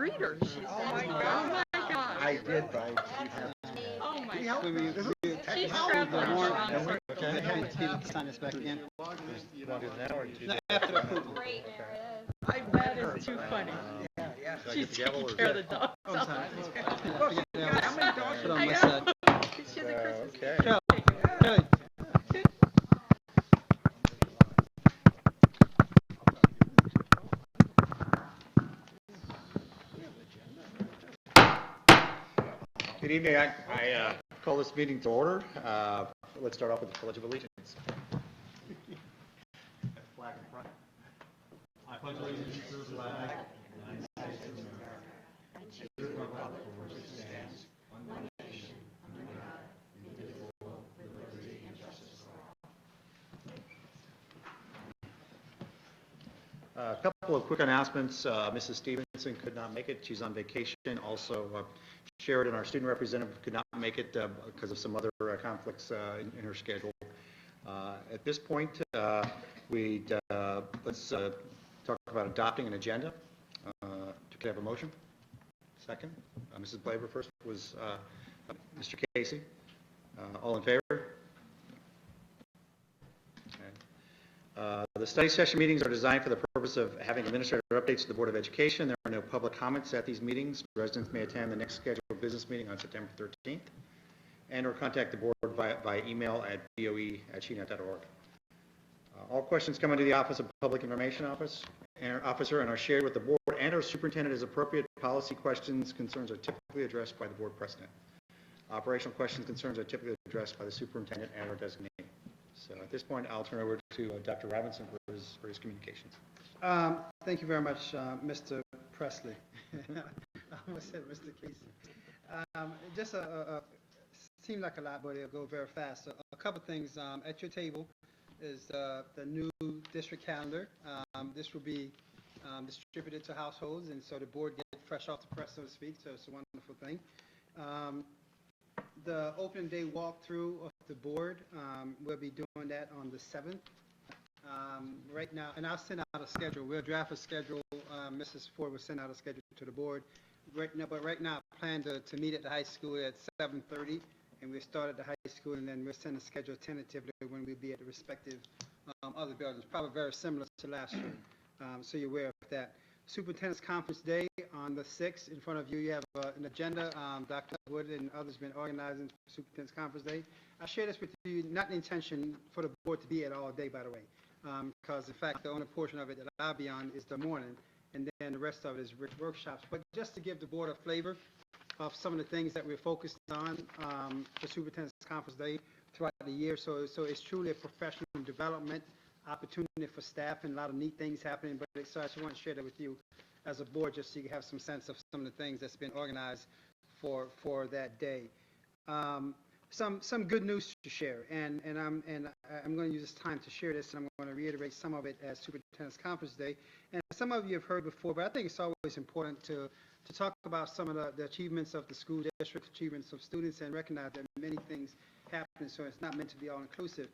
read her. She said, Oh my oh God. my God. I did, but Oh my can you help God. me? She's traveling around. Okay. I had to sign this back again. You want to do it now or do No, after the approval. I bet it's too funny. Yeah. She's taking care of the dogs. Oh, I'm sorry. Well, how many dogs Put on I my know. side. She has a Christmas okay. Kelly. Kelly. Good evening. I call this meeting to order. Let's start off with the Pledge of Allegiance. Flag in front. I pledge allegiance to the flag of the United States of America and to the republic for which it stands, one nation, under God, indivisible, with liberty and justice for all. A couple of quick announcements. Mrs. Stevenson could not make it. She's on vacation. Also, Sheridan, our student representative, could not make it because of some other conflicts in her schedule. At this point, let's talk about adopting an agenda. Could I have a motion? Second. Mrs. Blaber first was Mr. Casey. All in favor? The study session meetings are designed for the purpose of having administrative updates to the Board of Education. There are no public comments at these meetings. Residents may attend the next scheduled business meeting on September 13th and or contact the board by email at boe@shenet.org. All questions come into the Office of Public Information Officer and are shared with the board and our superintendent as appropriate. Policy questions, concerns are typically addressed by the board president. Operational questions, concerns are typically addressed by the superintendent and or designee. So at this point, I'll turn over to Dr. Robinson for his communications. Thank you very much, Mr. Presley. I almost said Mr. Casey. Just seemed like a lot, but it'll go very fast. So a couple things at your table is the new district calendar. This will be distributed to households, and so the board gets fresh off the press, so to speak. So it's a wonderful thing. The opening day walkthrough of the board, we'll be doing that on the 7th. Right now, and I'll send out a schedule. We'll draft a schedule. Mrs. Ford will send out a schedule to the board. Right now, I plan to meet at the high school at 7:30, and we'll start at the high school, and then we'll send a schedule tentatively when we'll be at the respective other buildings. Probably very similar to last year, so you're aware of that. Superintendent's Conference Day on the 6th. In front of you, you have an agenda. Dr. Wood and others have been organizing Superintendent's Conference Day. I share this with you, not an intention for the board to be at all day, by the way, because in fact, the only portion of it that I'll be on is the morning, and then the rest of it is workshops. But just to give the board a flavor of some of the things that we're focused on for Superintendent's Conference Day throughout the year. So it's truly a professional development opportunity for staff and a lot of neat things happening. But so I just want to share that with you as a board, just so you can have some sense of some of the things that's been organized for that day. Some good news to share, and I'm going to use this time to share this, and I'm going to reiterate some of it as Superintendent's Conference Day. And some of you have heard before, but I think it's always important to talk about some of the achievements of the school district, achievements of students, and recognize that many things happen, so it's not meant to be all inclusive.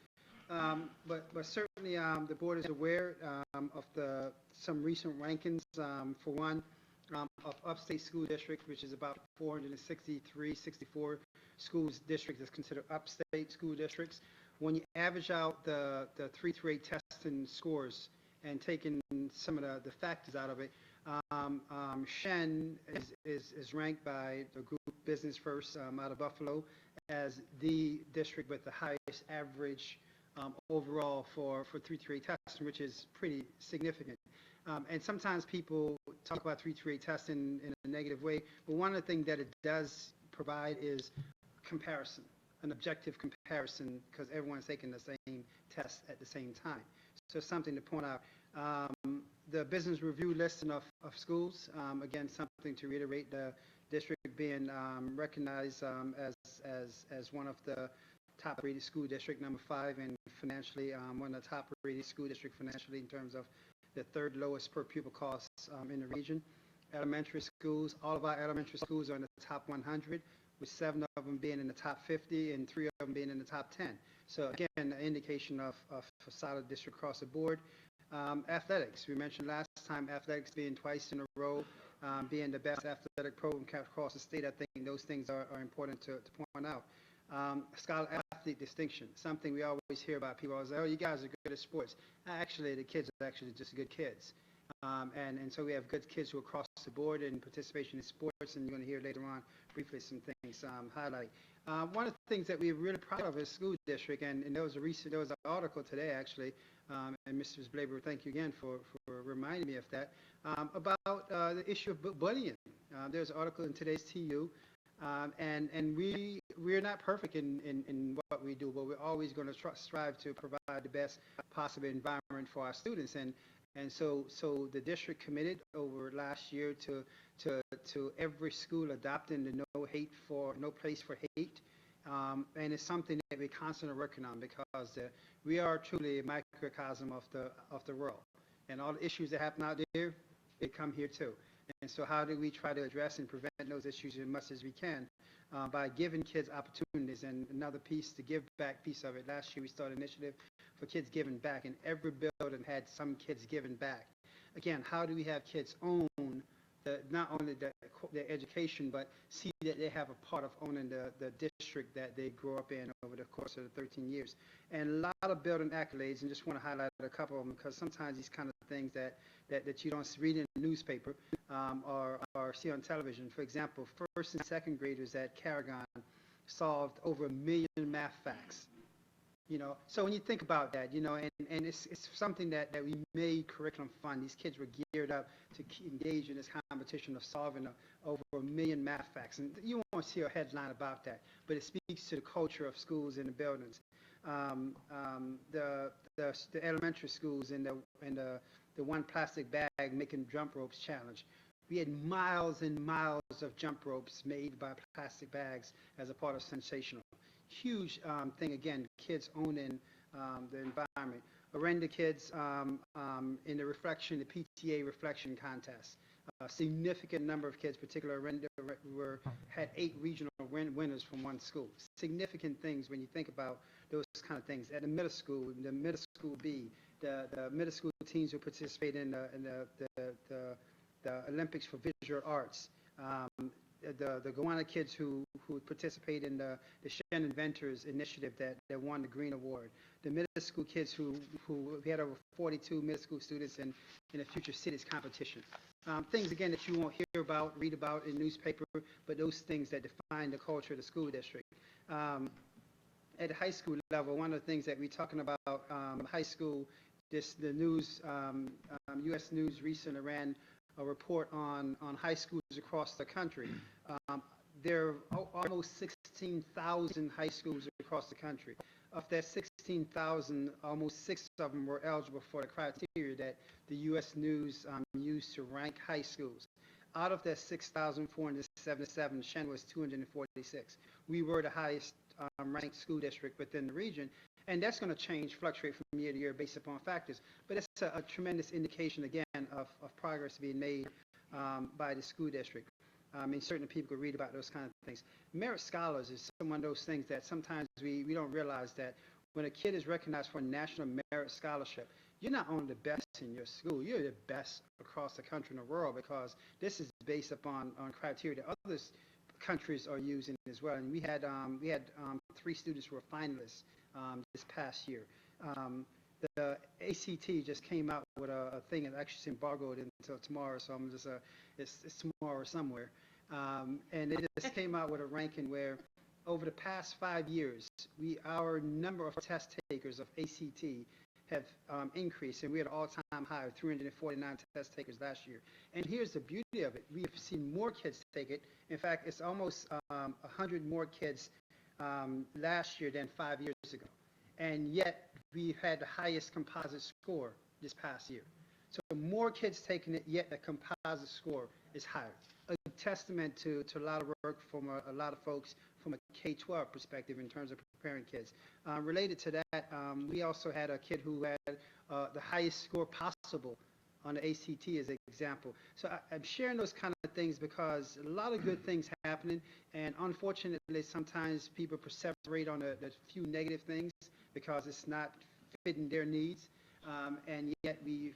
But certainly the board is aware of some recent rankings. For one, of upstate school districts, which is about 64 schools districts is considered upstate school districts. When you average out the 3 through 8 testing scores and taking some of the factors out of it, Shen is ranked by the group Business First out of Buffalo as the district with the highest average overall for 3 through 8 testing, which is pretty significant. And sometimes people talk about 3 through 8 testing in a negative way, but one of the things that it does provide is comparison, an objective comparison, because everyone's taking the same test at the same time. So something to point out. The business review listing of schools, again, something to reiterate, the district being recognized as one of the top rated school district, number 5, and financially one of the top rated school district financially in terms of the 3rd lowest per pupil costs in the region. Elementary schools, all of our elementary schools are in the top 100, with 7 of them being in the top 50 and 3 of them being in the top 10. So again, an indication of a solid district across the board. Athletics, we mentioned last time, athletics being twice in a row being the best athletic program across the state. I think those things are important to point out. Scholar athlete distinction, something we always hear about. People always say, oh, you guys are good at sports. Actually, the kids are actually just good kids. And so we have good kids who are across the board in participation in sports, and you're going to hear later on briefly some things highlight. One of the things that we're really proud of is school district, and there was an article today actually, and Mrs. Blaber, thank you again for reminding me of that, about the issue of bullying. There's an article in today's TU, and we're not perfect in what we do, but we're always going to strive to provide the best possible environment for our students. And so the district committed over last year to every school adopting the no place for hate. And it's something that we're constantly working on because we are truly a microcosm of the world. And all the issues that happen out there, they come here too. And so how do we try to address and prevent those issues as much as we can by giving kids opportunities? And another piece, the give back piece of it. Last year we started an initiative for kids giving back, and every building had some kids giving back. Again, how do we have kids own not only their education, but see that they have a part of owning the district that they grew up in over the course of the 13 years. And a lot of building accolades, and just want to highlight a couple of them because sometimes these kind of things that you don't read in the newspaper or see on television. For example, first and second graders at Carrigon solved over 1 million math facts. So when you think about that, and it's something that we made curriculum fun. These kids were geared up to engage in this competition of solving over 1 million math facts. And you won't see a headline about that, but it speaks to the culture of schools and the buildings. The elementary schools and the one plastic bag making jump ropes challenge. We had miles and miles of jump ropes made by plastic bags as a part of Sensational. Huge thing, again, kids owning the environment. Arenda kids in the PTA reflection contest. A significant number of kids, particularly Arenda, had 8 regional winners from one school. Significant things when you think about those kind of things. At the middle school B, the middle school teams who participate in the Olympics for visual arts. The Gowanus kids who participate in the Shenendehowa initiative that won the Green Award. The middle school kids who we had over 42 middle school students in a Future Cities competition. Things, again, that you won't hear about, read about in newspaper, but those things that define the culture of the school district. At the high school level, one of the things that we're talking about, high school, the news, U.S. News recently ran a report on high schools across the country. There are almost 16,000 high schools across the country. Of that 16,000, almost 6 of them were eligible for the criteria that the U.S. News used to rank high schools. Out of that 6,477, Shen was 246. We were the highest ranked school district within the region. And that's going to change, fluctuate from year to year based upon factors. But it's a tremendous indication, again, of progress being made by the school district. And certain people could read about those kind of things. Merit Scholars is one of those things that sometimes we don't realize that when a kid is recognized for a National Merit Scholarship, you're not only the best in your school, you're the best across the country and the world, because this is based upon criteria that other countries are using as well. And we had 3 students who were finalists this past year. The ACT just came out with a thing that actually is embargoed until tomorrow, so I'm just it's tomorrow somewhere. And they just came out with a ranking where over the past 5 years, our number of test takers of ACT have increased, and we had an all-time high of 349 test takers last year. And here's the beauty of it. We've seen more kids take it. In fact, it's almost 100 more kids last year than 5 years ago. And yet, we've had the highest composite score this past year. So more kids taking it, yet the composite score is higher. A testament to a lot of work from a lot of folks from a K-12 perspective in terms of preparing kids. Related to that, we also had a kid who had the highest score possible on the ACT as an example. So I'm sharing those kind of things because a lot of good things happening, and unfortunately sometimes people perseverate on the few negative things because it's not fitting their needs. And yet we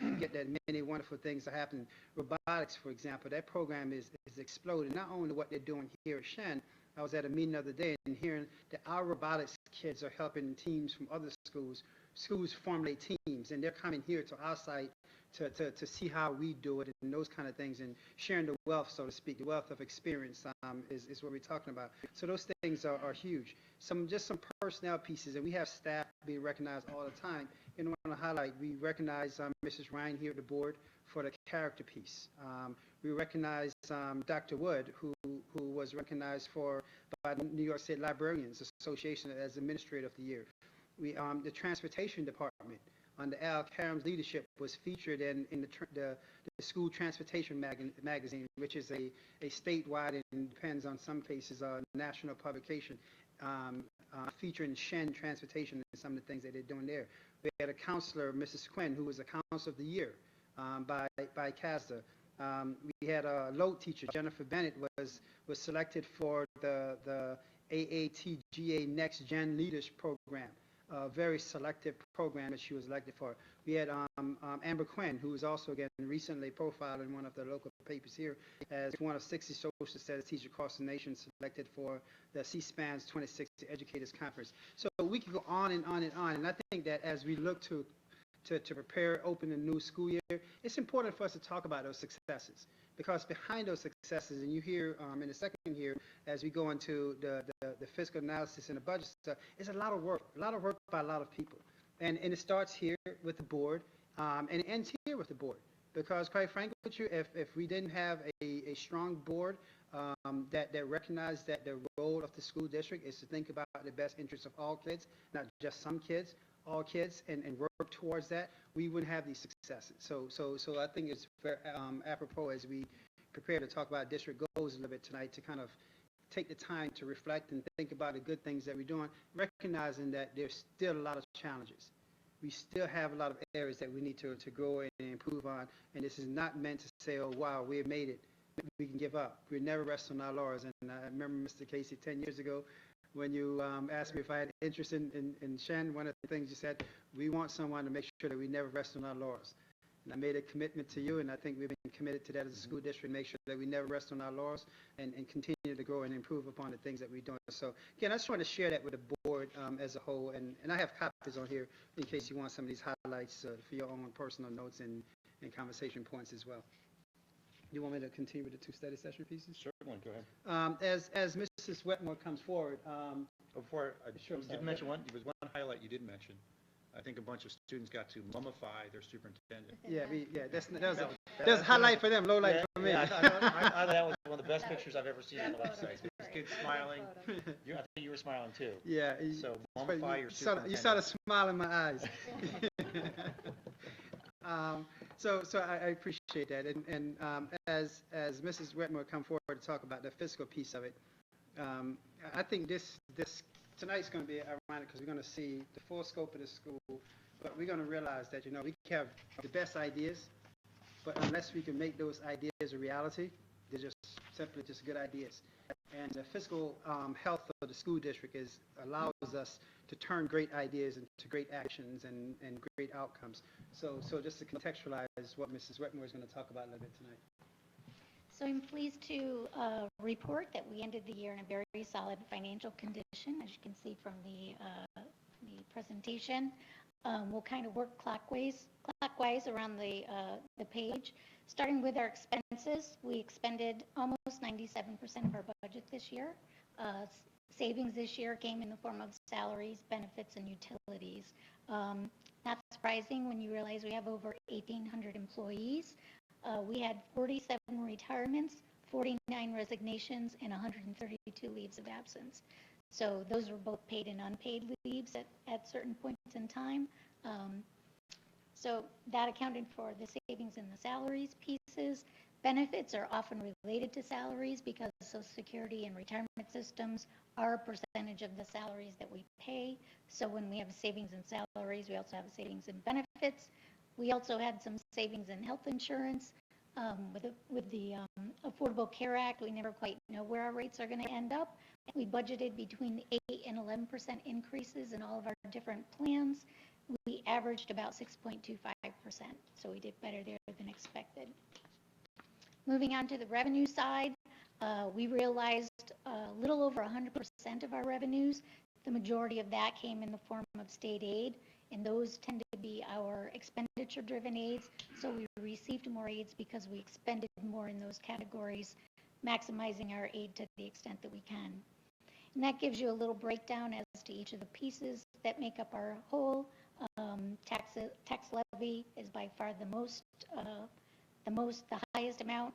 forget that many wonderful things are happening. Robotics, for example, that program is exploding. Not only what they're doing here at Shen, I was at a meeting the other day and hearing that our robotics kids are helping teams from other schools formulate teams, and they're coming here to our site to see how we do it and those kind of things, and sharing the wealth, so to speak, the wealth of experience is what we're talking about. So those things are huge. Some personnel pieces, and we have staff being recognized all the time. And I want to highlight, we recognize Mrs. Ryan here at the board for the character piece. We recognize Dr. Wood, who was recognized by the New York State Librarians Association as Administrator of the Year. The Transportation Department, under Al Karam's leadership, was featured in the School Transportation magazine, which is a statewide and depends on some cases national publication, featuring Shen Transportation and some of the things that they're doing there. We had a counselor, Mrs. Quinn, who was a Counselor of the Year by CASDA. We had a LOTE teacher, Jennifer Bennett, was selected for the AATGA Next Gen Leaders Program, a very selective program that she was elected for. We had Amber Quinn, who was also, again, recently profiled in one of the local papers here as one of 60 social studies teachers across the nation selected for the C-SPAN's 2060 Educators Conference. So we could go on and on and on, and I think that as we look to prepare, open the new school year, it's important for us to talk about those successes, because behind those successes, and you hear in the second here, as we go into the fiscal analysis and the budget stuff, it's a lot of work by a lot of people. And it starts here with the board, and it ends here with the board. Because quite frankly with you, if we didn't have a strong board that recognized that the role of the school district is to think about the best interests of all kids, not just some kids, all kids, and work towards that, we wouldn't have these successes. So I think it's very apropos as we prepare to talk about district goals a little bit tonight, to kind of take the time to reflect and think about the good things that we're doing, recognizing that there's still a lot of challenges. We still have a lot of areas that we need to grow and improve on, and this is not meant to say, oh, wow, we have made it, we can give up. We never rest on our laurels. And I remember, Mr. Casey, 10 years ago, when you asked me if I had interest in Shen, one of the things you said, we want someone to make sure that we never rest on our laurels. And I made a commitment to you, and I think we've been committed to that as a school district, make sure that we never rest on our laurels and continue to grow and improve upon the things that we're doing. So, again, I just want to share that with the board as a whole, and I have copies on here in case you want some of these highlights for your own personal notes and conversation points as well. You want me to continue with the two study session pieces? Certainly, go ahead. As Mrs. Wetmore comes forward, Before, Sure, you did mention there was one highlight you did mention. I think a bunch of students got to mummify their superintendent. that was a highlight for them, low light for me. Yeah, I thought that was one of the best pictures I've ever seen on the website. These kids smiling. I think you were smiling too. Yeah. So mummify your superintendent. You saw the smile in my eyes. So I appreciate that, and as Mrs. Wetmore come forward to talk about the fiscal piece of it, I think this tonight's going to be ironic because we're going to see the full scope of the school, but we're going to realize that we can have the best ideas, but unless we can make those ideas a reality, they're just simply just good ideas. And the fiscal health of the school district allows us to turn great ideas into great actions and great outcomes. So just to contextualize what Mrs. Wetmore is going to talk about a little bit tonight. So I'm pleased to report that we ended the year in a very solid financial condition, as you can see from the presentation. We'll kind of work clockwise around the page. Starting with our expenses, we expended almost 97% of our budget this year. Savings this year came in the form of salaries, benefits, and utilities. Not surprising when you realize we have over 1,800 employees. We had 47 retirements, 49 resignations, and 132 leaves of absence. So those were both paid and unpaid leaves at certain points in time. So that accounted for the savings in the salaries pieces. Benefits are often related to salaries because Social Security and retirement systems are a percentage of the salaries that we pay. So when we have savings in salaries, we also have savings in benefits. We also had some savings in health insurance. With the Affordable Care Act, we never quite know where our rates are going to end up. We budgeted between 8 and 11% increases in all of our different plans. we averaged about 6.25%, so we did better there than expected. Moving on to the revenue side, we realized a little over 100% of our revenues. The majority of that came in the form of state aid, and those tend to be our expenditure-driven aids. So we received more aids because we expended more in those categories, maximizing our aid to the extent that we can. And that gives you a little breakdown as to each of the pieces that make up our whole. Tax levy is by far the highest amount,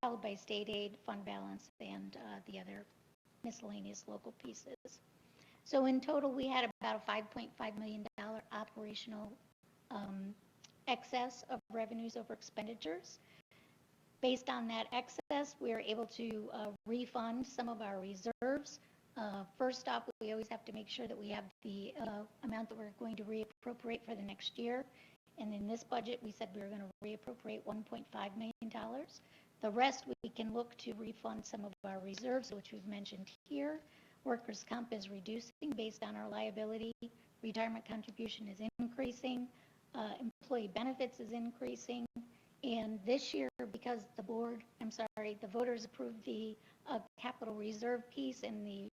followed by state aid, fund balance, and the other miscellaneous local pieces. So in total, we had about a $5.5 million operational excess of revenues over expenditures. Based on that excess, we are able to refund some of our reserves. First off, we always have to make sure that we have the amount that we're going to reappropriate for the next year. And in this budget, we said we were going to reappropriate $1.5 million. The rest, we can look to refund some of our reserves, which we've mentioned here. Workers' comp is reducing based on our liability. Retirement contribution is increasing. Employee benefits is increasing. And this year, because the voters approved the capital reserve piece in the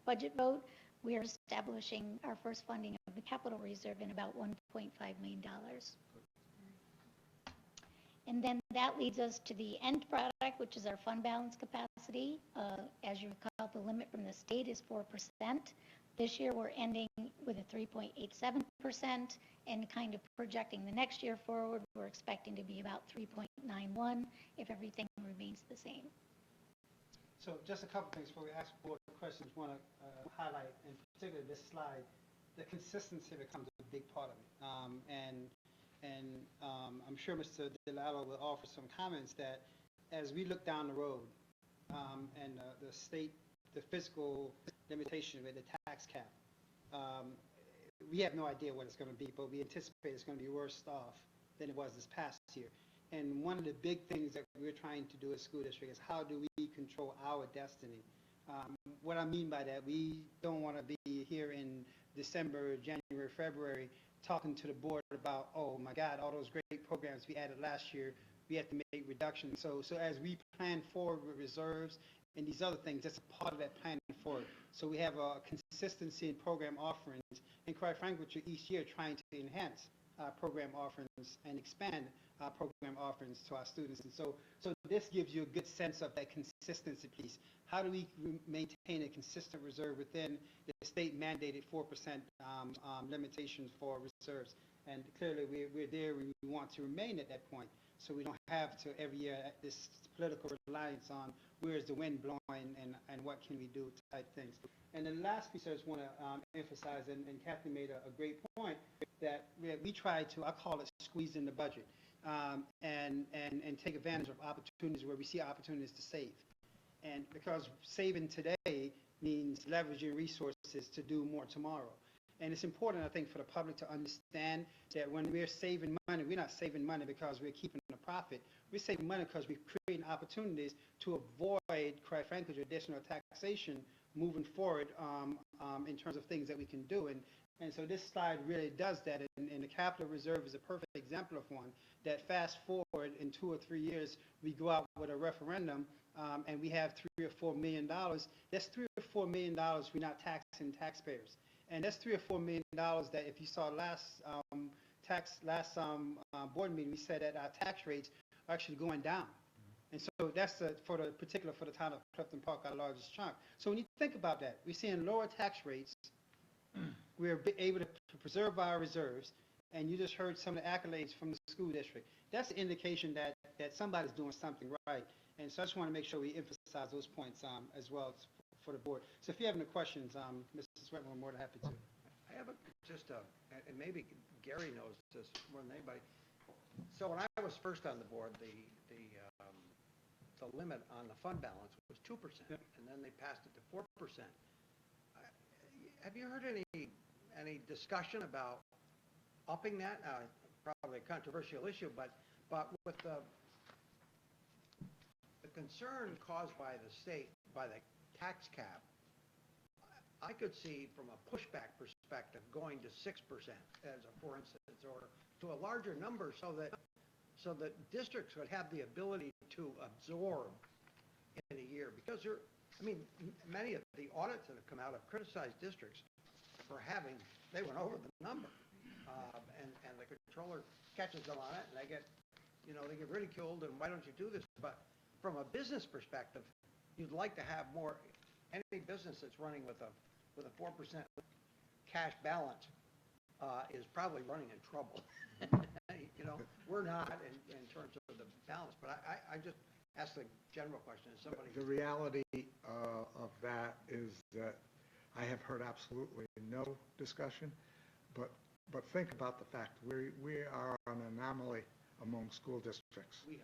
budget vote, we are establishing our first funding of the capital reserve in about $1.5 million. And then that leads us to the end product, which is our fund balance capacity. As you recall, the limit from the state is 4%. This year, we're ending with a 3.87%, and kind of projecting the next year forward, we're expecting to be about 3.91 if everything remains the same. So just a couple things before we ask board questions, want to highlight, in particular this slide, the consistency becomes a big part of it. I'm sure Mr. DeLallo will offer some comments that as we look down the road and the fiscal limitation with the tax cap, we have no idea what it's going to be, but we anticipate it's going to be worse off than it was this past year. And one of the big things that we're trying to do as school district is how do we control our destiny? What I mean by that, we don't want to be here in December, January, February, talking to the board about, oh my God, all those great programs we added last year, we have to make reductions. So as we plan forward with reserves and these other things, that's a part of that planning forward. So we have a consistency in program offerings, and quite frankly, each year trying to enhance program offerings and expand program offerings to our students. And so this gives you a good sense of that consistency piece. How do we maintain a consistent reserve within the state mandated 4% limitation for reserves? And clearly we're there. We want to remain at that point, so we don't have to every year this political reliance on where is the wind blowing and what can we do type things. And then the last piece I just want to emphasize, and Kathy made a great point, that we try to, I call it squeeze in the budget, and take advantage of opportunities where we see opportunities to save. And because saving today means leveraging resources to do more tomorrow. And it's important, I think, for the public to understand that when we're saving money, we're not saving money because we're keeping a profit. We're saving money because we're creating opportunities to avoid, quite frankly, additional taxation moving forward in terms of things that we can do. And so this slide really does that, and the capital reserve is a perfect example of one, that fast forward in 2 or 3 years, we go out with a referendum, and we have $3 or $4 million. That's $3 or $4 million we're not taxing taxpayers. And that's $3 or $4 million that if you saw last board meeting, we said that our tax rates are actually going down. And so that's for the town of Clifton Park, our largest chunk. So when you think about that, we're seeing lower tax rates. We're able to preserve our reserves, and you just heard some of the accolades from the school district. That's an indication that somebody's doing something right. And so I just want to make sure we emphasize those points as well for the board. So if you have any questions, Mrs. Whitman, we're more than happy to. I have and maybe Gary knows this more than anybody. So when I was first on the board, the limit on the fund balance was 2%, yep. And then they passed it to 4%. Have you heard any discussion about upping that? Probably a controversial issue, but with the concern caused by the state, by the tax cap, I could see from a pushback perspective going to 6% as a for instance, or to a larger number so that districts would have the ability to absorb in a year. Because many of the audits that have come out have criticized districts for they went over the number. And the controller catches them on it and they get ridiculed and why don't you do this? But from a business perspective, you'd like to have more, any business that's running with a 4% cash balance is probably running in trouble. We're not in terms of the balance, but I just asked the general question. Is somebody? The reality of that is that I have heard absolutely no discussion, but think about the fact we are an anomaly among school districts. We are.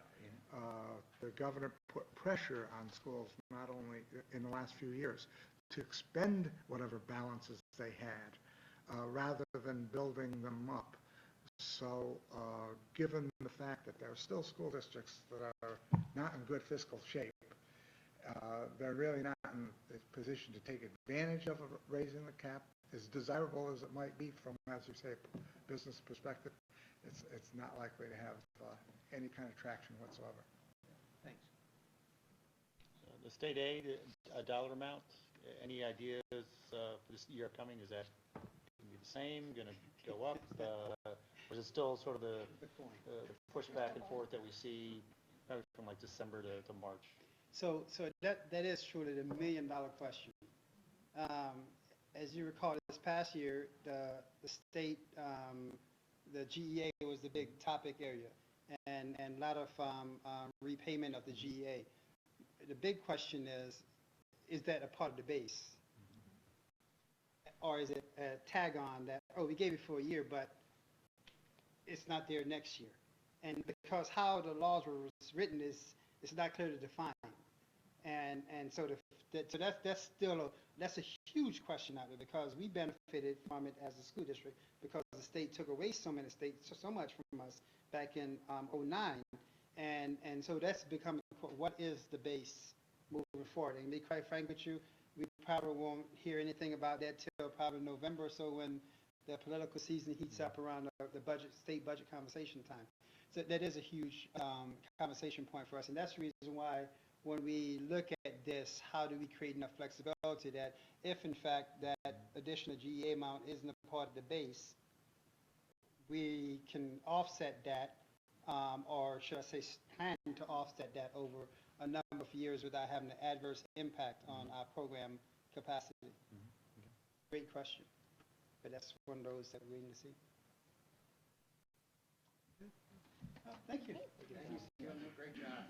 The governor put pressure on schools not only in the last few years to expend whatever balances they had rather than building them up. So given the fact that there are still school districts that are not in good fiscal shape, they're really not in a position to take advantage of raising the cap. As desirable as it might be from, as you say, a business perspective, it's not likely to have any kind of traction whatsoever. Thanks. The state aid, a dollar amount, any ideas for this year coming? Is that going to be the same, going to go up? Or is it still sort of the push back and forth that we see from like December to March? So that is truly the million-dollar question. As you recall, this past year, the state, the GEA was the big topic area, and a lot of repayment of the GEA. The big question is that a part of the base? Or is it a tag on that, we gave it for a year, but it's not there next year? And because how the laws were written it's not clearly defined. And so that's a huge question out there, because we benefited from it as a school district because the state took away so much from us back in 2009, and so that's becoming what is the base moving forward. And to be quite frank with you, we probably won't hear anything about that till probably November or so, when the political season heats up around the state budget conversation time. So that is a huge conversation point for us, and that's the reason why when we look at this, how do we create enough flexibility that if in fact that additional GEA amount isn't a part of the base, we can offset that, or should I say plan to offset that over a number of years without having an adverse impact on our program capacity. Great question, but that's one of those that we're waiting to see. Thank you. You're doing a great job.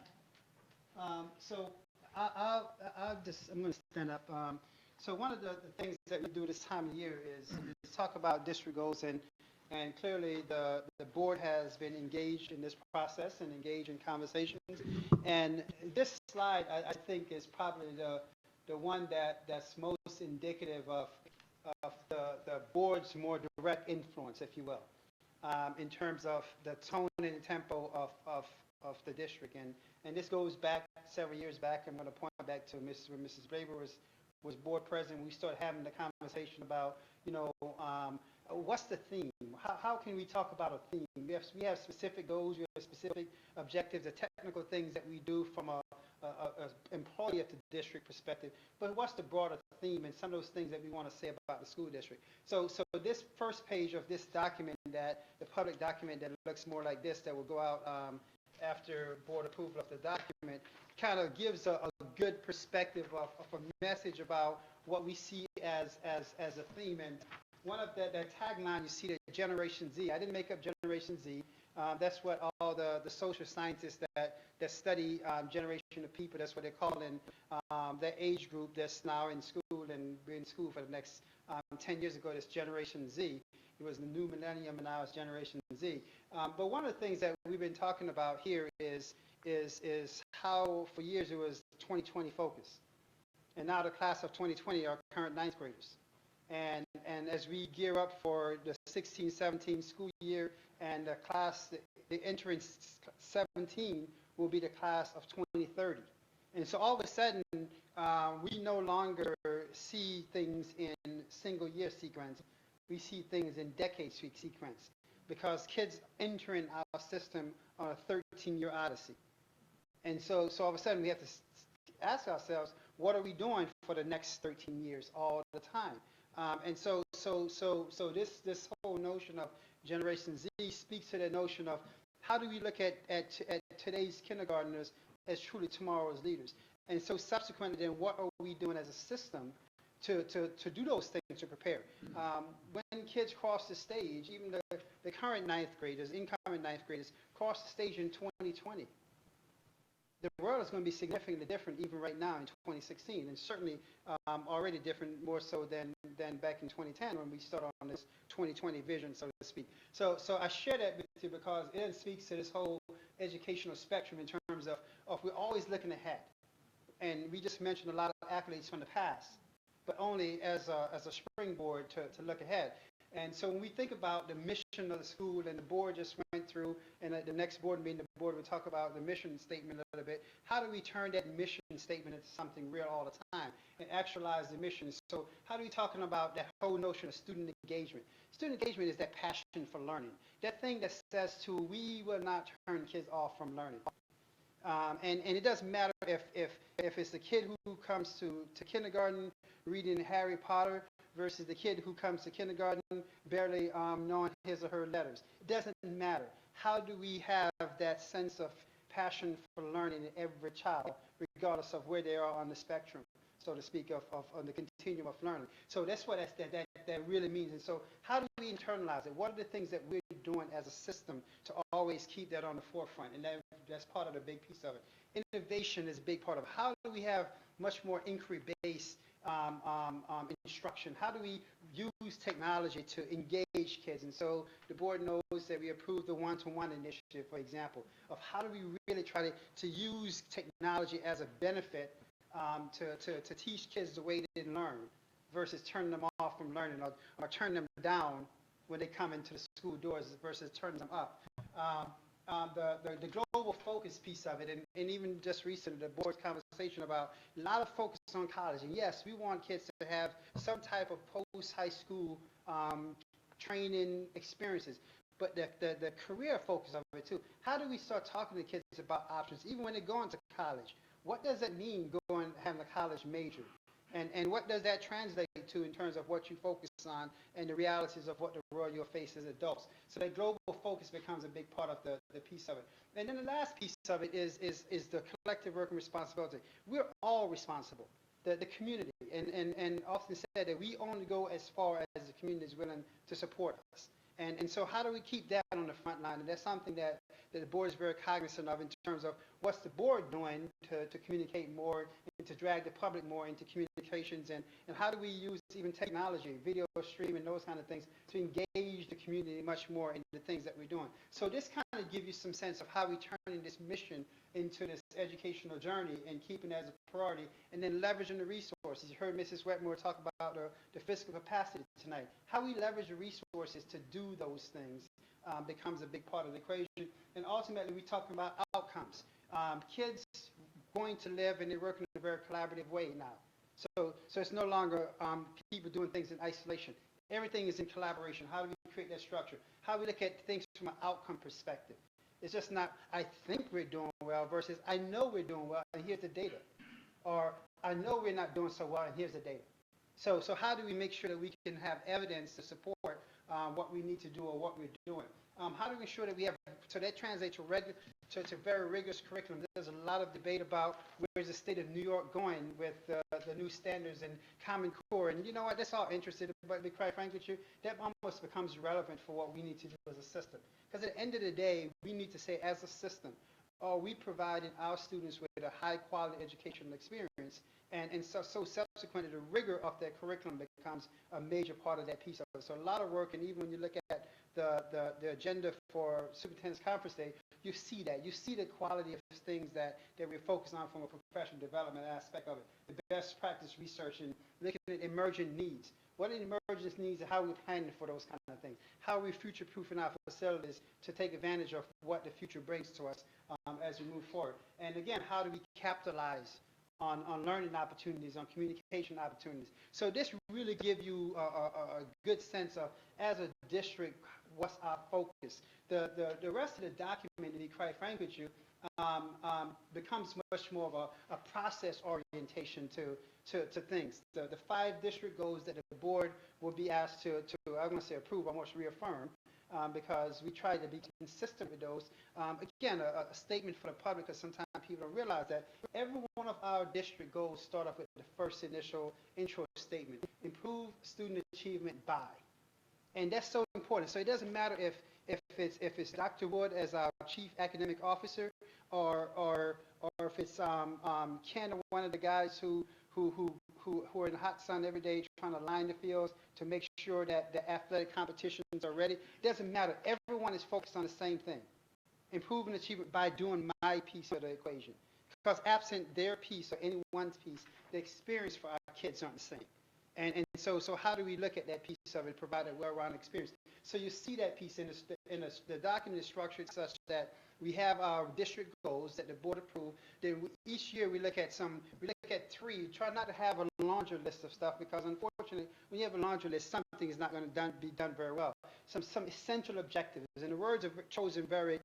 So I'm going to stand up. So one of the things that we do this time of year is talk about district goals, and clearly the board has been engaged in this process and engaged in conversations. And this slide, I think, is probably the one that's most indicative of the board's more direct influence, if you will, in terms of the tone and the tempo of the district. And this goes back several years back. I'm going to point back to when Mrs. Braber was board president. We started having the conversation about, what's the theme? How can we talk about a theme? We have specific goals, we have specific objectives, the technical things that we do from a employee of the district perspective, but what's the broader theme and some of those things that we want to say about the school district? So this first page of this document, the public document that looks more like this, that will go out after board approval of the document, kind of gives a good perspective of a message about what we see as a theme. And one of that tagline, you see the Generation Z. I didn't make up Generation Z. That's what all the social scientists that study generation of people, that's what they're calling that age group that's now in school and be in school for the next 10 years ago, this Generation Z. It was the new millennium, and now it's Generation Z. But one of the things that we've been talking about here is how for years it was 2020 focus. And now the class of 2020 are current ninth graders. And as we gear up for the 16-17 school year, and the class, the entering 17 will be the class of 2030. And so all of a sudden, we no longer see things in single-year sequence. We see things in decade sequence because kids entering our system on a 13-year odyssey. And so all of a sudden, we have to ask ourselves, what are we doing for the next 13 years all the time? And so this whole notion of Generation Z speaks to the notion of how do we look at today's kindergartners as truly tomorrow's leaders? And so subsequently, then what are we doing as a system to do those things to prepare? When kids cross the stage, even the current ninth graders, incoming ninth graders, cross the stage in 2020, the world is going to be significantly different even right now in 2016, and certainly already different more so than back in 2010 when we started on this 2020 vision, so to speak. So I share that with you because it speaks to this whole educational spectrum in terms of we're always looking ahead. And we just mentioned a lot of accolades from the past, but only as a springboard to look ahead. And so when we think about the mission of the school, and the board just went through, and at the next board meeting, the board will talk about the mission statement a little bit. How do we turn that mission statement into something real all the time and actualize the mission? So how do we talking about that whole notion of student engagement? Student engagement is that passion for learning, that thing that says we will not turn kids off from learning. And it doesn't matter if it's the kid who comes to kindergarten reading Harry Potter versus the kid who comes to kindergarten barely knowing his or her letters. It doesn't matter. How do we have that sense of passion for learning in every child, regardless of where they are on the spectrum, so to speak, of on the continuum of learning? So that's what that really means. And so how do we internalize it? What are the things that we're doing as a system to always keep that on the forefront? And that's part of the big piece of it. Innovation is a big part of it. How do we have much more inquiry-based instruction? How do we use technology to engage kids? And so the board knows that we approved the one-to-one initiative, for example, of how do we really try to use technology as a benefit to teach kids the way they learn versus turning them off from learning or turn them down when they come into the school doors versus turning them up. The global focus piece of it, and even just recently, the board's conversation about a lot of focus on college. And yes, we want kids to have some type of post-high school training experiences, but the career focus of it too. How do we start talking to kids about options, even when they're going to college? What does it mean having a college major? And what does that translate to in terms of what you focus on and the realities of what the world you'll face as adults? So that global focus becomes a big part of the piece of it. And then the last piece of it is the collective work and responsibility. We're all responsible, the community, and often said that we only go as far as the community is willing to support us. And so how do we keep that on the front line? And that's something that the board is very cognizant of in terms of what's the board doing to communicate more and to drag the public more into communications, and how do we use even technology, video streaming, those kind of things to engage the community much more in the things that we're doing. So this kind of gives you some sense of how we turn this mission into this educational journey and keeping it as a priority, and then leveraging the resources. You heard Mrs. Wetmore talk about the fiscal capacity tonight. How we leverage the resources to do those things becomes a big part of the equation. And ultimately, we're talking about outcomes. Kids going to live and they work in a very collaborative way now. So it's no longer people doing things in isolation. Everything is in collaboration. How do we create that structure? How do we look at things from an outcome perspective? It's just not, I think we're doing well versus I know we're doing well and here's the data. Or I know we're not doing so well and here's the data. So how do we make sure that we can have evidence to support what we need to do or what we're doing? How do we ensure that we have, so that translates to very rigorous curriculum. There's a lot of debate about where's the state of New York going with the new standards and Common Core. And you know what, that's all interesting, but to be quite frank with you, that almost becomes relevant for what we need to do as a system. Because at the end of the day, we need to say as a system, are we providing our students with a high quality educational experience? And so subsequently, the rigor of that curriculum becomes a major part of that piece of it. So a lot of work, and even when you look at the agenda for Superintendent's Conference Day, you see that. You see the quality of things that we're focused on from a professional development aspect of it. The best practice research and looking at emerging needs. What are the emergent needs and how we're planning for those kind of things? How are we future-proofing our facilities to take advantage of what the future brings to us as we move forward? And again, how do we capitalize on learning opportunities, on communication opportunities. So this really give you a good sense of, as a district, what's our focus. The rest of the document, to be quite frank with you, becomes much more of a process orientation to things. The 5 district goals that the board will be asked to I'm going to say approve, almost reaffirm, because we try to be consistent with those. Again, a statement for the public, because sometimes people don't realize that every one of our district goals start off with the first initial intro statement: improve student achievement by. And that's so important. So it doesn't matter if it's Dr. Wood as our chief academic officer, or if it's Ken, or one of the guys who are in the hot sun every day trying to line the fields to make sure that the athletic competitions are ready. It doesn't matter. Everyone is focused on the same thing: improving achievement by doing my piece of the equation. Because absent their piece or anyone's piece, the experience for our kids aren't the same. And so how do we look at that piece of it, provide a well-rounded experience? So you see that piece in the document is structured such that we have our district goals that the board approved. Then each year we look at 3. Try not to have a laundry list of stuff, because unfortunately, when you have a laundry list, something is not going to be done very well. Some essential objectives, and the words are chosen very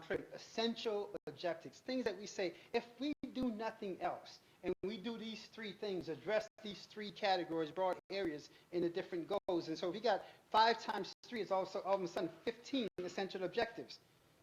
clearly. Essential objectives, things that we say, if we do nothing else, and we do these 3 things, address these 3 categories, broad areas in the different goals. And so if you got 5 times 3, it's also all of a sudden 15 essential objectives.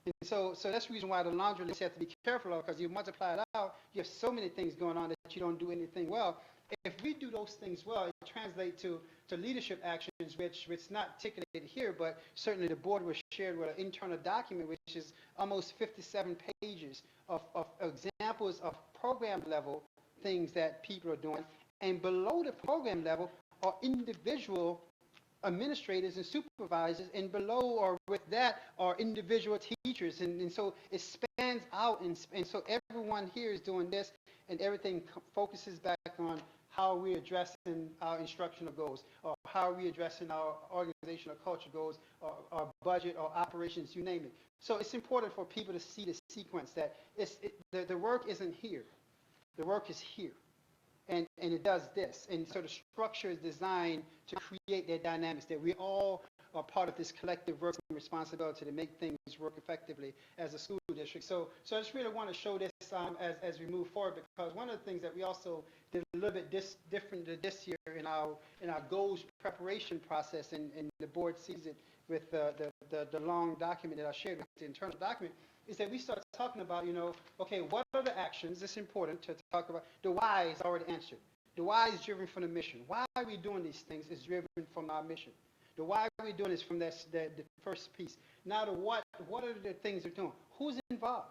And so that's the reason why the laundry list you have to be careful of, because you multiply it out, you have so many things going on that you don't do anything well. If we do those things well, it translates to leadership actions, which is not articulated here, but certainly the board was shared with an internal document, which is almost 57 pages of examples of program level things that people are doing. And below the program level are individual administrators and supervisors, and below or with that are individual teachers. And so it spans out, and so everyone here is doing this, and everything focuses back on how we're addressing our instructional goals, or how we're addressing our organizational culture goals, or our budget, or operations, you name it. So it's important for people to see the sequence, that the work isn't here. The work is here. And it does this. And so the structure is designed to create that dynamics, that we all are part of this collective work and responsibility to make things work effectively as a school district. So I just really want to show this as we move forward, because one of the things that we also did a little bit different this year in our goals preparation process, and the board sees it with the long document that I shared with the internal document, is that we start talking about, okay, what are the actions? It's important to talk about. The why is already answered. The why is driven from the mission. Why are we doing these things is driven from our mission. The why are we doing this from the first piece. Now the what are the things we're doing? Who's involved?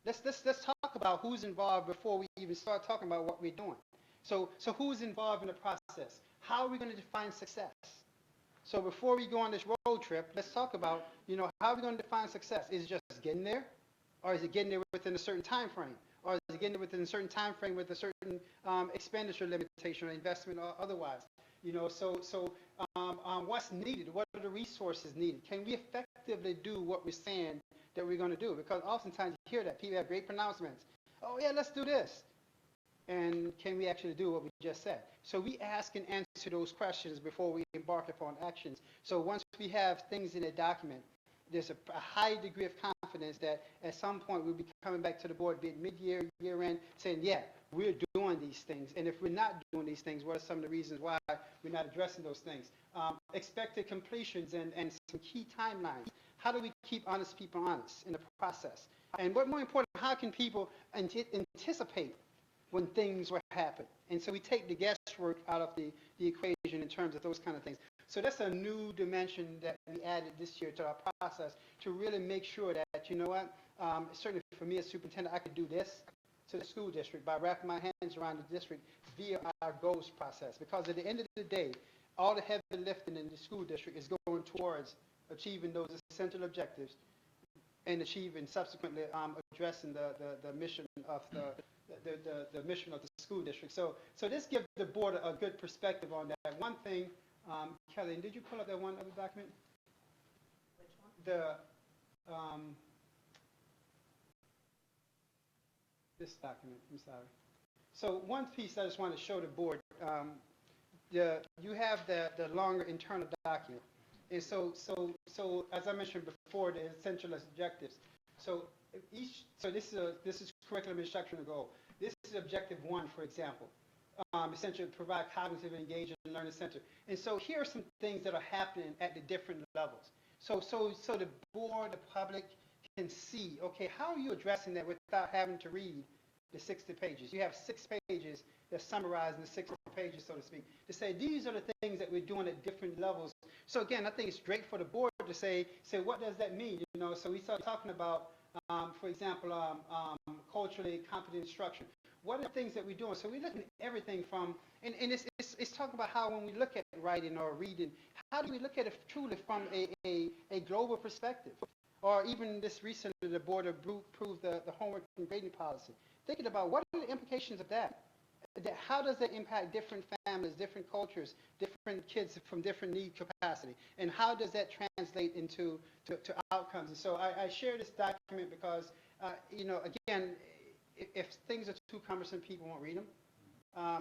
Let's talk about who's involved before we even start talking about what we're doing. So who's involved in the process? How are we going to define success? So before we go on this road trip, let's talk about, how are we going to define success? Is it just getting there? Or is it getting there within a certain time frame? Or is it getting there within a certain time frame with a certain expenditure limitation or investment or otherwise? What's needed? What are the resources needed? Can we effectively do what we're saying that we're going to do? Because oftentimes you hear that. People have great pronouncements. Oh, yeah, let's do this. And can we actually do what we just said? So we ask and answer those questions before we embark upon actions. So once we have things in a document, there's a high degree of confidence that at some point we'll be coming back to the board, be it mid-year, year-end, saying, yeah, we're doing these things. And if we're not doing these things, what are some of the reasons why we're not addressing those things? Expected completions and some key timelines. How do we keep honest people honest in the process? And what more important, how can people anticipate when things will happen? And so we take the guesswork out of the equation in terms of those kind of things. So that's a new dimension that we added this year to our process to really make sure that, certainly for me as superintendent, I could do this to the school district by wrapping my hands around the district via our goals process. Because at the end of the day, all the heavy lifting in the school district is going towards achieving those essential objectives and achieving subsequently addressing the mission of the mission of the school district. So this gives the board a good perspective on that. One thing, Kelly, did you pull up that one other document? Which one? The This document, I'm sorry. So one piece I just want to show the board, you have the longer internal document. And so as I mentioned before, the essential objectives. So this is curriculum instructional goal. This is objective 1, for example. Essentially provide cognitive engagement and learning center. And so here are some things that are happening at the different levels. So the board, the public can see, okay, how are you addressing that without having to read the 60 pages? You have 6 pages that summarize in the 60 pages, so to speak, to say these are the things that we're doing at different levels. So again, I think it's great for the board to say what does that mean? You know, so we start talking about, for example, culturally competent instruction. What are the things that we're doing? So we're looking at everything from, and it's talking about how when we look at writing or reading, how do we look at it truly from a global perspective? Or even this recently, the board approved the homework and grading policy. Thinking about what are the implications of that? How does that impact different families, different cultures, different kids from different need capacity? And how does that translate into to outcomes? And so I share this document because, you know, again, if things are too cumbersome, people won't read them.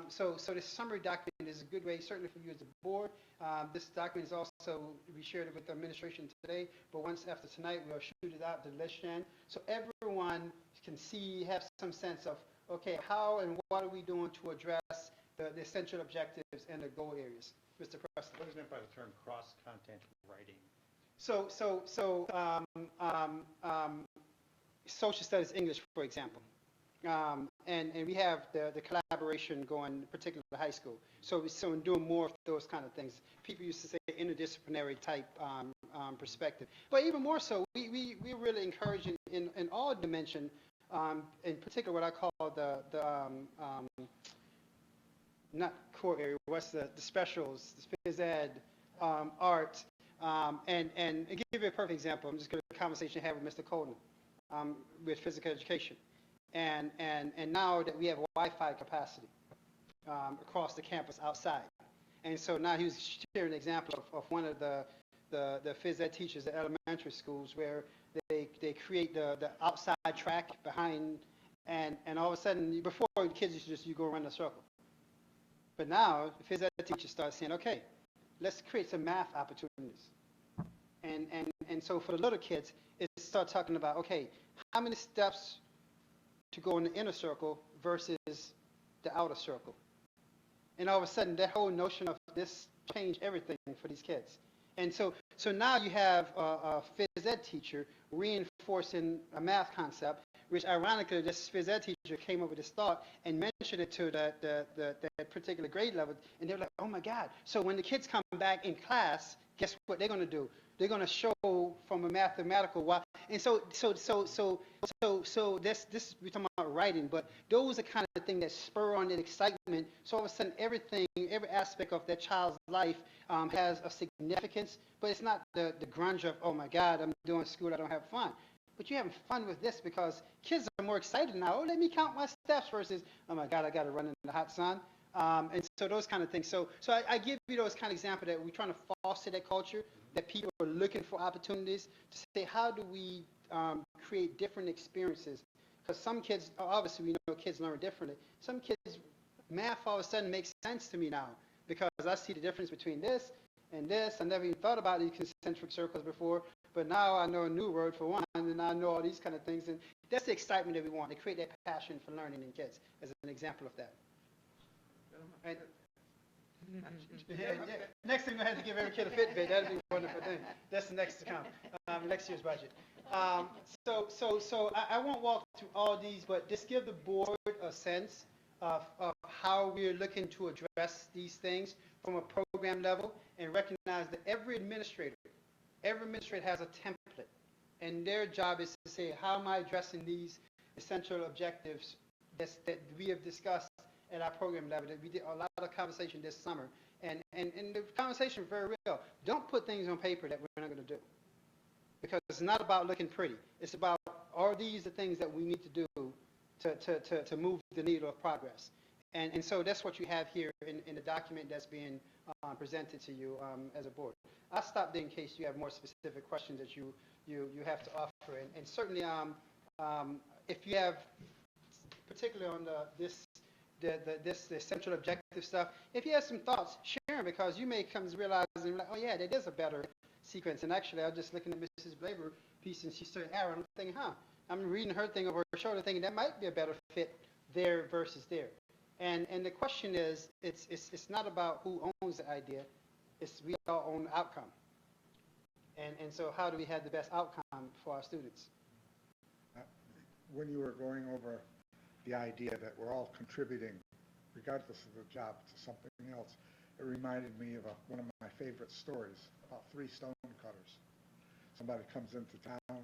So this summary document is a good way, certainly for you as a board. This document is also, we shared it with the administration today, but once after tonight, we'll shoot it out to Lishan, so everyone can see, have some sense of, okay, how and what are we doing to address the essential objectives and the goal areas. Mr. Preston. What is meant by the term cross-content writing? Social studies English, for example. And we have the collaboration going, particularly in high school. So in doing more of those kind of things, people used to say interdisciplinary type perspective. But even more so, we really encourage in all dimension, in particular what I call the not core area, what's the specials, the phys ed, art, and I'll give you a perfect example. I'm just going to have a conversation I had with Mr. Colden with physical education. And now that we have Wi-Fi capacity across the campus outside. And so now he was sharing an example of one of the phys ed teachers at elementary schools where they create the outside track behind, and all of a sudden, before the kids used to just, you go around the circle. But now the phys ed teachers start saying, okay, let's create some math opportunities. And so for the little kids, it starts talking about, okay, how many steps to go in the inner circle versus the outer circle. And all of a sudden, that whole notion of this changed everything for these kids. And so now you have a phys ed teacher reinforcing a math concept, which ironically, this phys ed teacher came up with this thought and mentioned it to that particular grade level, and they're like, oh my God. So when the kids come back in class, guess what they're going to do? They're going to show from a mathematical why. And so this we're talking about writing, but those are kind of things that spur on that excitement. So all of a sudden, every aspect of that child's life has a significance, but it's not the grunge of, oh my God, I'm doing school, I don't have fun. But you're having fun with this because kids are more excited now. Oh, let me count my steps versus, oh my God, I got to run in the hot sun. And so those kind of things. So I give you those kind of examples that we're trying to foster that culture, that people are looking for opportunities to say, how do we create different experiences? Because some kids, obviously we know kids learn differently. Some kids, math all of a sudden makes sense to me now because I see the difference between this and this. I never even thought about these concentric circles before, but now I know a new word for one, and I know all these kind of things. And that's the excitement that we want, to create that passion for learning in kids, as an example of that. Right. Next thing, we have to give every kid a Fitbit. That'd be a wonderful thing. That's the next to come, next year's budget. So I won't walk through all these, but just give the board a sense of how we're looking to address these things from a program level, and recognize that every administrator has a template, and their job is to say, how am I addressing these essential objectives that we have discussed at our program level, that we did a lot of conversation this summer. And the conversation is very real. Don't put things on paper that we're not going to do. Because it's not about looking pretty. It's about, are these the things that we need to do to move the needle of progress? And so that's what you have here in the document that's being presented to you as a board. I'll stop there in case you have more specific questions that you have to offer. And certainly, if you have particularly on the central objective stuff. If you have some thoughts, share them, because you may come to realize, and like, oh yeah, that is a better sequence. And actually, I was just looking at Mrs. Blaber piece, and she started Aaron, I'm thinking, I'm reading her thing over her shoulder, thinking that might be a better fit there versus there. And the question is, it's not about who owns the idea, it's we all own the outcome. And so how do we have the best outcome for our students? When you were going over the idea that we're all contributing, regardless of the job, to something else, it reminded me of one of my favorite stories about 3 stone cutters. Somebody comes into town,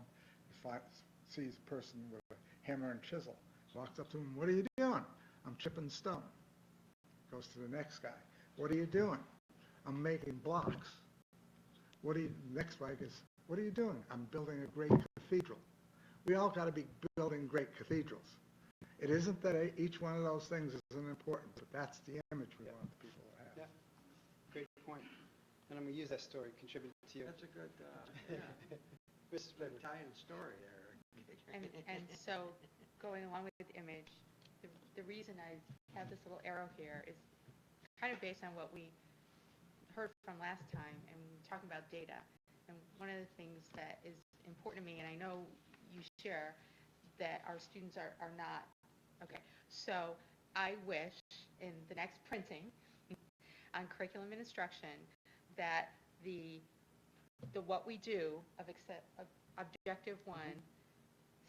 sees a person with a hammer and chisel, walks up to him, what are you doing? I'm chipping stone. Goes to the next guy, what are you doing? I'm making blocks. Next guy is, what are you doing? I'm building a great cathedral. We all got to be building great cathedrals. It isn't that each one of those things isn't important, but that's the image we want the people to have. Yeah, great point. And I'm going to use that story, contribute to you. That's a good, Mrs. Blaber. Italian story there. And so, going along with the image, the reason I have this little arrow here is kind of based on what we heard from last time, and we were talking about data. And one of the things that is important to me, and I know you share, that our students are not, okay. So I wish in the next printing on curriculum and instruction that the what we do of objective 1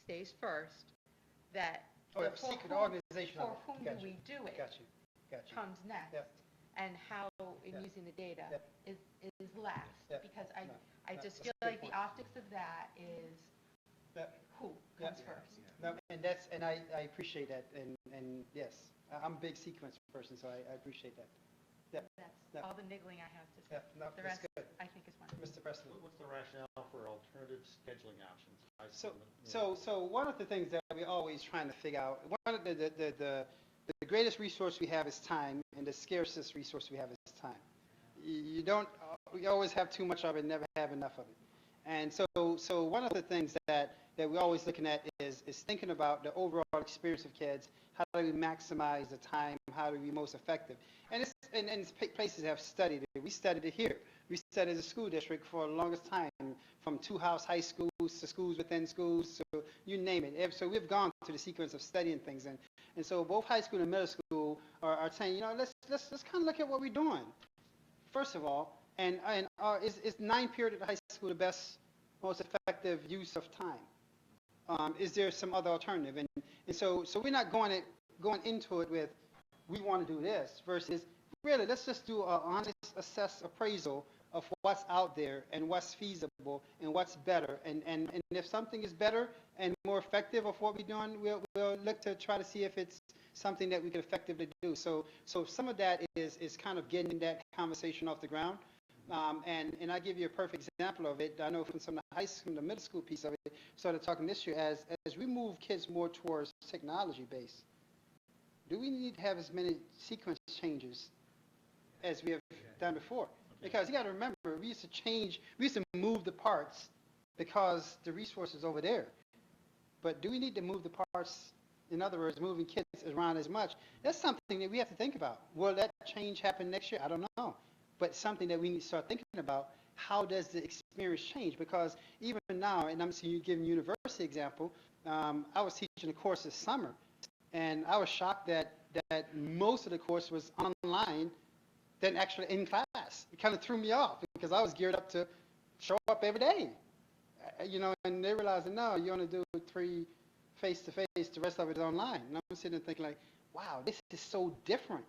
stays first, that Oh, the secret whom- organization for of it. whom Got do you. we do it Got you. comes next. Yep. And how in Yep. using the data Yep. is last. Yep. Because No, I no, just that's feel a good like the point. optics of that is Yep. who Yep. comes first. No, and I appreciate that, and yes, I'm a big sequence person, so I appreciate that. Yep. That's Yep. all the niggling I have to say. Yep. No, The that's rest, good. I think, is wonderful. Mr. Presley. What's the rationale for alternative scheduling options? So one of the things that we're always trying to figure out, one of the greatest resource we have is time, and the scarcest resource we have is time. You don't, we always have too much of it, never have enough of it. And so one of the things that we're always looking at is thinking about the overall experience of kids. How do we maximize the time? How do we be most effective? And places have studied it. We studied it here. We studied the school district for the longest time, from two-house high schools to schools within schools, so you name it. So we've gone through the sequence of studying things, and so both high school and middle school are saying, let's kind of look at what we're doing. First of all, is 9 period at high school the best, most effective use of time? Is there some other alternative? And so we're not going into it with, we want to do this, versus really, let's just do an honest appraisal of what's out there and what's feasible and what's better. And if something is better and more effective of what we're doing, we'll look to try to see if it's something that we can effectively do. So some of that is kind of getting that conversation off the ground. And I give you a perfect example of it. I know from some of the high school, the middle school piece of it, started talking this year, as we move kids more towards technology based, do we need to have as many sequence changes as we have done before? Because you got to remember, we used to move the parts because the resource is over there. But do we need to move the parts, in other words, moving kids around as much? That's something that we have to think about. Will that change happen next year? I don't know. But something that we need to start thinking about, how does the experience change? Because even now, and I'm giving university example, I was teaching a course this summer, and I was shocked that most of the course was online than actually in class. It kind of threw me off because I was geared up to show up every day. And they realized that no, you only do 3 face-to-face, the rest of it is online. And I'm sitting there thinking like, wow, this is so different.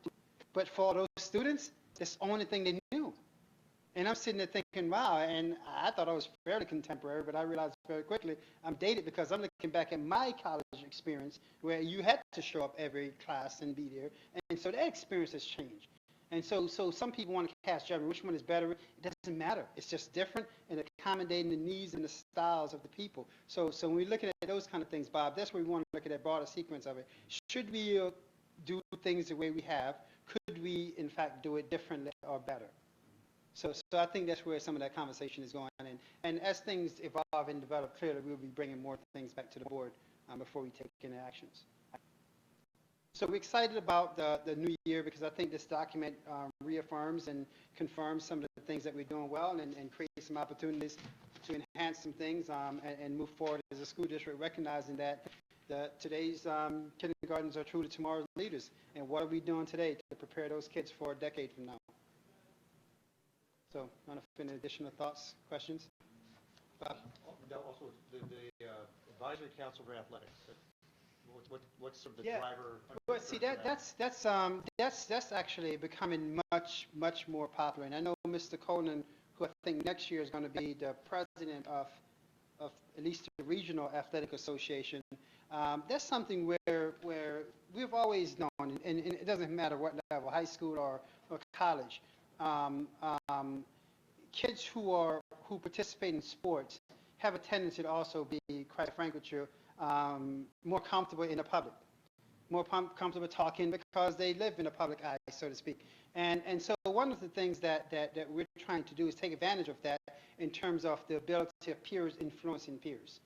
But for those students, that's the only thing they knew. And I'm sitting there thinking, wow, and I thought I was fairly contemporary, but I realized very quickly I'm dated because I'm looking back at my college experience where you had to show up every class and be there. And so that experience has changed. And so some people want to cast judgment. Which one is better? It doesn't matter. It's just different and accommodating the needs and the styles of the people. So when we're looking at those kind of things, Bob, that's where we want to look at that broader sequence of it. Should we do things the way we have? Could we, in fact, do it differently or better? So I think that's where some of that conversation is going. And as things evolve and develop, clearly we'll be bringing more things back to the board before we take any actions. So we're excited about the new year because I think this document reaffirms and confirms some of the things that we're doing well and creates some opportunities to enhance some things and move forward as a school district, recognizing that today's kindergartens are truly tomorrow's leaders. And what are we doing today to prepare those kids for a decade from now? So, I don't know if any additional thoughts, questions? Bob? Also, the advisory council for athletics, what's sort of the Yeah. driver? Well, see, that's actually becoming much more popular. And I know Mr. Conan, who I think next year is going to be the president of at least the Regional Athletic Association. That's something where we've always known, and it doesn't matter what level, high school or college. Kids who participate in sports have a tendency to also be, quite frank with you, more comfortable in the public, more comfortable talking because they live in the public eye, so to speak. And so one of the things that we're trying to do is take advantage of that in terms of the ability of peers influencing peers.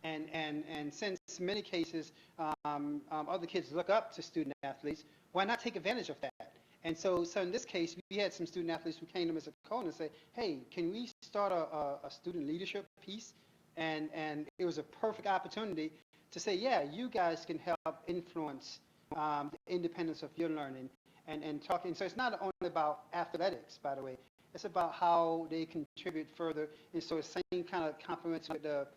And since in many cases other kids look up to student athletes, why not take advantage of that? And so in this case, we had some student athletes who came to Mr. Cohen and said, hey, can we start a student leadership piece? And it was a perfect opportunity to say, yeah, you guys can help influence the independence of your learning and talking. So it's not only about athletics, by the way. It's about how they contribute further. And so it's the same kind of complements with the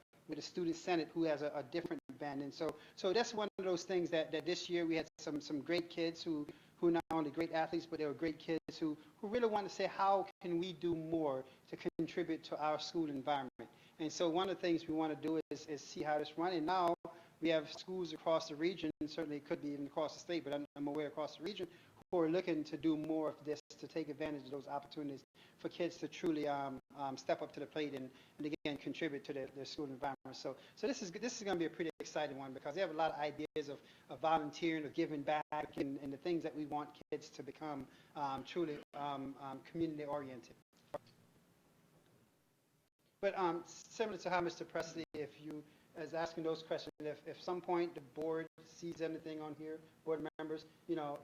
student senate who has a different band. And so that's one of those things that this year we had some great kids who not only great athletes, but they were great kids who really want to say, how can we do more to contribute to our school environment? And so one of the things we want to do is see how this runs. And now we have schools across the region, certainly it could be even across the state, but I'm aware across the region, who are looking to do more of this, to take advantage of those opportunities for kids to truly step up to the plate and again, contribute to their school environment. So this is going to be a pretty exciting one because they have a lot of ideas of volunteering, of giving back, and the things that we want kids to become truly community-oriented. But similar to how Mr. Presley, if you is asking those questions, if some point the board sees anything on here, board members,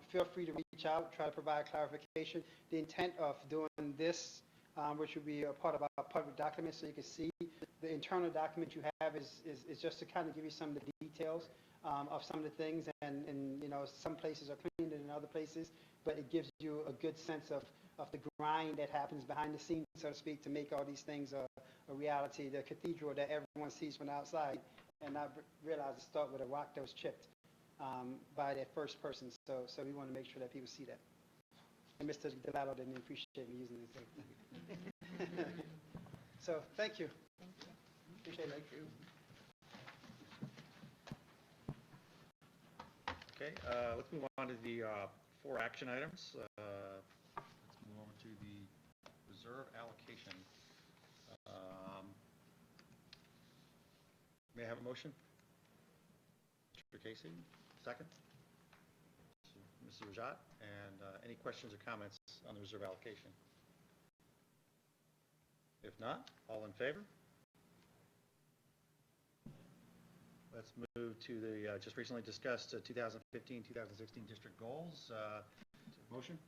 feel free to reach out, try to provide clarification. The intent of doing this, which would be a part of our public document, so you can see the internal document you have is just to kind of give you some of the details of some of the things, and some places are cleaner than other places, but it gives you a good sense of the grind that happens behind the scenes, so to speak, to make all these things a reality, the cathedral that everyone sees from the outside, and not realize it started with a rock that was chipped by that first person. So we want to make sure that people see that. And Mr. Delalo didn't appreciate me using this thing. So thank you. Appreciate it. Thank you. Okay, let's move on to the 4 action items. Let's move on to the reserve allocation. May I have a motion? Mr. Casey, second. Mr. Rajat, and any questions or comments on the reserve allocation? If not, all in favor? Let's move to the just recently discussed 2015-2016 district goals. Motion?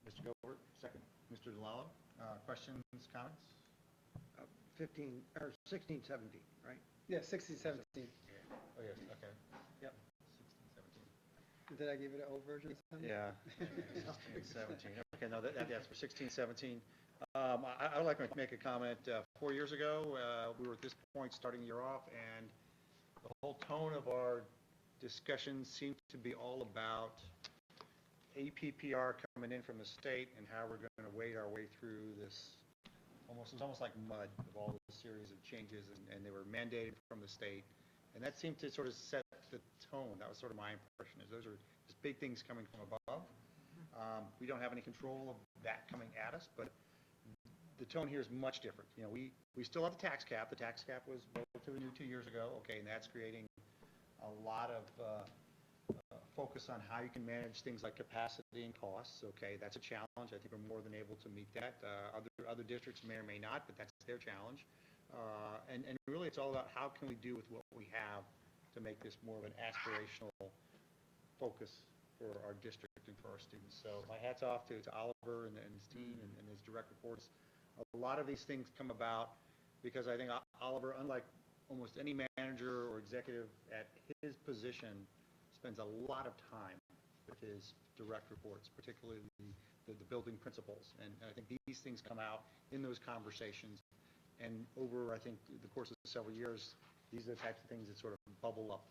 Mr. Gilbert, second. Mr. DeLallo, questions, comments? 16, 17, right? Yeah, 16, 17. Oh, yes, okay. Yep. 16, 17. Did I give it an old version? Yeah. 16, 17. Okay, no, that's for 16, 17. I would like to make a comment. 4 years ago, we were at this point starting the year off, and the whole tone of our discussion seemed to be all about APPR coming in from the state and how we're going to wade our way through this. It's almost like mud of all the series of changes, and they were mandated from the state. And that seemed to sort of set the tone. That was sort of my impression, is those are just big things coming from above. We don't have any control of that coming at us, but the tone here is much different. We still have the tax cap. The tax cap was relatively new 2 years ago, okay, and that's creating a lot of focus on how you can manage things like capacity and costs, okay, that's a challenge. I think we're more than able to meet that. Other districts may or may not, but that's their challenge. And really it's all about how can we do with what we have to make this more of an aspirational focus for our district and for our students. So my hat's off to Oliver and his team and his direct reports. A lot of these things come about because I think Oliver, unlike almost any manager or executive at his position, spends a lot of time with his direct reports, particularly the building principals. And I think these things come out in those conversations. And over, I think, the course of several years, these are the types of things that sort of bubble up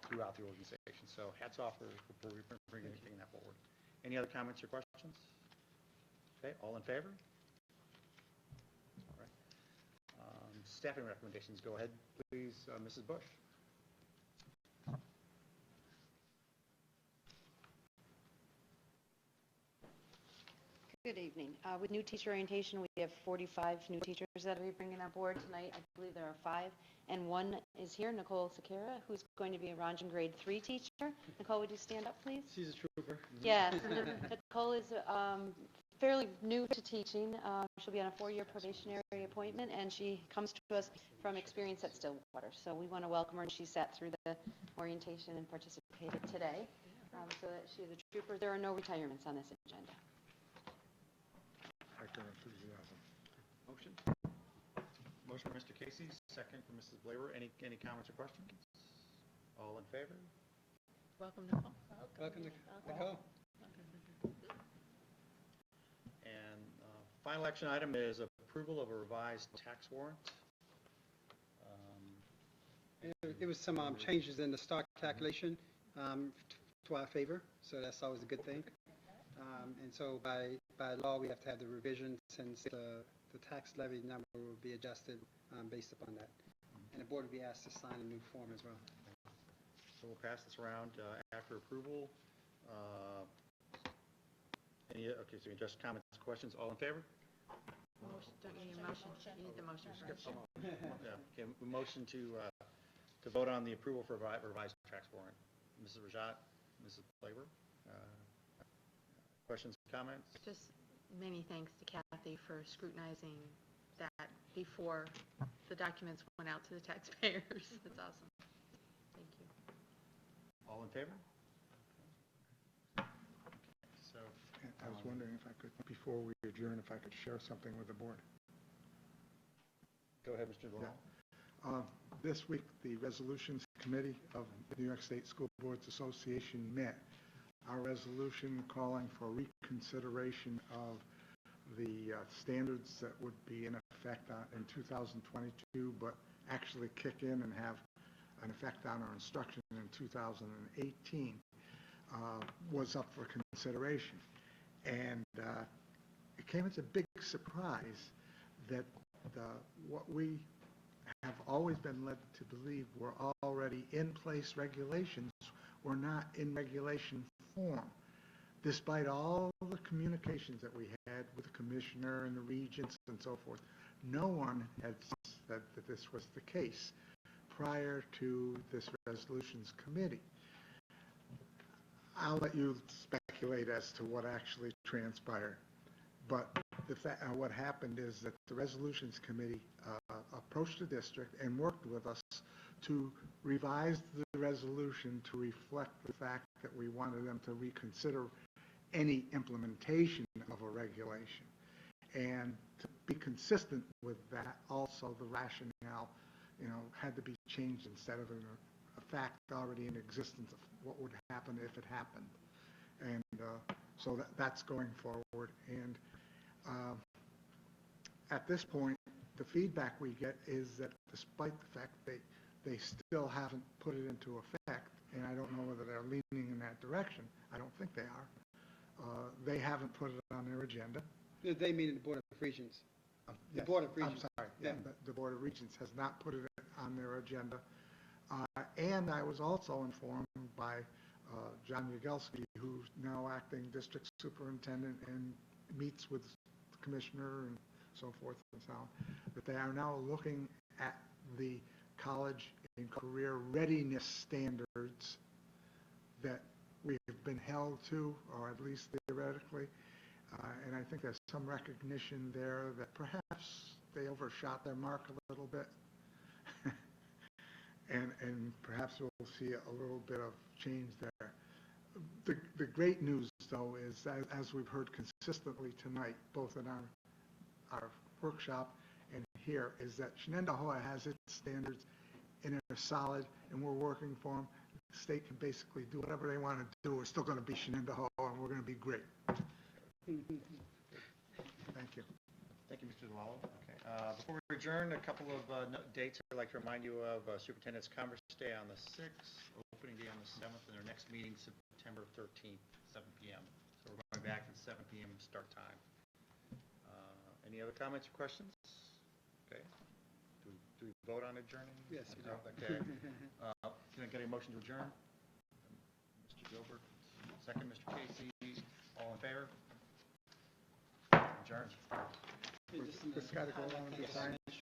throughout the organization. So hats off for bringing that forward. Any other comments or questions? Okay, all in favor? All right. Staffing recommendations, go ahead, please, Mrs. Bush. Good evening. With new teacher orientation, we have 45 new teachers that we're bringing on board tonight. I believe there are 5, and 1 is here, Nicole Sakara, who's going to be a Ronjan grade 3 teacher. Nicole, would you stand up, please? She's a trooper. Yes, and Nicole is fairly new to teaching. She'll be on a 4-year probationary appointment, and she comes to us from experience at Stillwater. So we want to welcome her, and she sat through the orientation and participated today. So that she's a trooper. There are no retirements on this agenda. Motion? Motion for Mr. Casey, second for Mrs. Blaber. Any comments or questions? All in favor? Welcome, Nicole. Welcome, Nicole. And final action item is approval of a revised tax warrant. There was some changes in the stock calculation to our favor, so that's always a good thing. And so by law, we have to have the revision since the tax levy number will be adjusted based upon that. And the board will be asked to sign a new form as well. So we'll pass this around after approval. Okay, so just comments, questions, all in favor? Don't you need a motion? You need the motion first. Yeah, okay, motion to vote on the approval for revised tax warrant. Mrs. Rajat, Mrs. Blaber, questions, comments? Just many thanks to Kathy for scrutinizing that before the documents went out to the taxpayers. That's awesome. Thank you. All in favor? So, I was wondering if I could, before we adjourn, if I could share something with the board. go ahead, Mr. Doral. Yeah. This week, the Resolutions Committee of the New York State School Boards Association met. Our resolution calling for reconsideration of the standards that would be in effect in 2022, but actually kick in and have an effect on our instruction in 2018, was up for consideration. And it came as a big surprise that what we have always been led to believe were already in place regulations were not in regulation form. Despite all the communications that we had with the commissioner and the regents and so forth, no one had said that this was the case prior to this resolutions committee. I'll let you speculate as to what actually transpired. But what happened is that the resolutions committee approached the district and worked with us to revise the resolution to reflect the fact that we wanted them to reconsider any implementation of a regulation. And to be consistent with that, also the rationale, had to be changed instead of a fact already in existence of what would happen if it happened. And so that's going forward. And at this point, the feedback we get is that despite the fact they still haven't put it into effect, and I don't know whether they're leaning in that direction. I don't think they are. They haven't put it on their agenda. They mean the Board of Regents. The Yes, Board of Regents. I'm sorry. Yeah, the Board of Regents has not put it on their agenda. And I was also informed by John Yagelski, who's now acting district superintendent and meets with the commissioner and so forth and so on, that they are now looking at the college and career readiness standards that we have been held to, or at least theoretically. And I think there's some recognition there that perhaps they overshot their mark a little bit. and perhaps we'll see a little bit of change there. The great news, though, is that, as we've heard consistently tonight, both in our workshop and here, is that Shenendehowa has its standards and they're solid, and we're working for them. The state can basically do whatever they want to do. We're still going to be Shenendehowa, and we're going to be great. Thank you. Thank you, Mr. DeLallo. Okay. Before we adjourn, a couple of dates I'd like to remind you of. Superintendent's Congress Day on the 6th, opening day on the 7th, and our next meeting September 13th, 7 p.m. So we're going back to 7 p.m. start time. Any other comments or questions? Okay. Do we vote on adjourning? Yes, we do. Okay. Can I get a motion to adjourn? Mr. Gilbert, second. Mr. Casey, all in favor? Adjourned. This got to go along with the sign.